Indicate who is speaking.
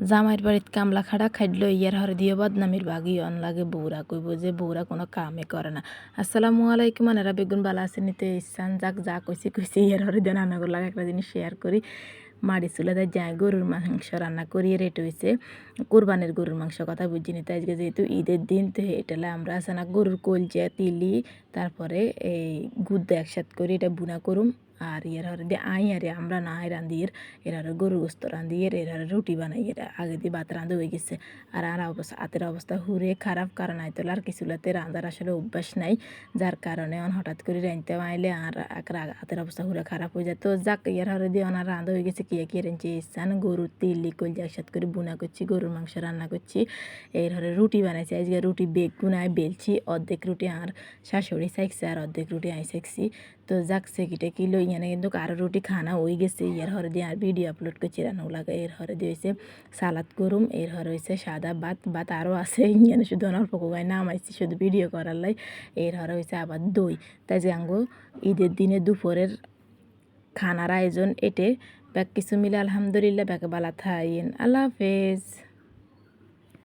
Speaker 1: জামাইয়ের বাড়িত কামলা খাড়া খাইডলো ইয়ার হরে দিয়ে বদনামির বাগি অন লাগে বউরা কইব যে বউরা কোনো কামে করে না। আসসালামু আলাইকুম, আনারা বেগুন বালা আছে নিতে ইসান যাক যা কইছি ইয়ার হরে দিয়ে রান্নাগুলো লাগে একটা জিনিস শেয়ার করি। মাড়ি চুলা দেয় যায় গরুর মাংস রান্না করি রেট হয়েছে কোরবানের গরুর মাংস কথা বুঝি নিতে আজকে যেহেতু ঈদের দিন তো এটালে আমরা আছে না গরুর কলজা তিলি তারপরে এই গুদ্দা একসাথে করে এটা বুনা করুম আর ইয়ার হরে দিয়ে আরে আমরা না রান্ধির এরারে গরু গোস্ত রান্ধির এরারে রুটি বানাই এরা আগে দিয়ে ভাত রাঁধা হয়ে গেছে। আর হাতের অবস্থা হুরে খারাপ, কারণ আইতলে আর কিছুলাতে রান্ধার আসলে অভ্যাস নাই, যার কারণে হঠাৎ করে রাঁধতে আইলে আর হাতের অবস্থা হুরে খারাপ হয়ে যায়। তো যাক ইয়ার হরে দিয়ে ওনার রাঁধা হয়ে গেছে কি রেঞ্চে ইসান গরুর তিল্লি কলজা একসাথে করে বুনা করছি, গরুর মাংস রান্না করছি, এর হরে রুটি বানাইছি। আজকে রুটি বেগুনায় বেলছি, অর্ধেক রুটি আর শাশুড়ি চাইছে আর অর্ধেক রুটি আই চাইছি। তো যাক সেকিটা কিলো ইয়ানে কিন্তু আরও রুটি খানা হয়ে গেছে। ইয়ার হরে দিয়ে আর ভিডিও আপলোড করছি রান্না লাগে। এর হরে দিয়ে হয়েছে সালাদ করুম, এর হরে হয়েছে সাদা ভাত আরও আছে ইয়ানে শুধু অল্প কোগায় নামাইছি শুধু ভিডিও করার লাই। এর হরে হয়েছে আবার দই। তাই যে আঙ্গো ঈদের দিনে দুপুরের খানার আয়োজন এটে ব্যাক কিছু মিলে আলহামদুলিল্লাহ ব্যাকে বালা থাইন। আল্লাহ হাফেজ।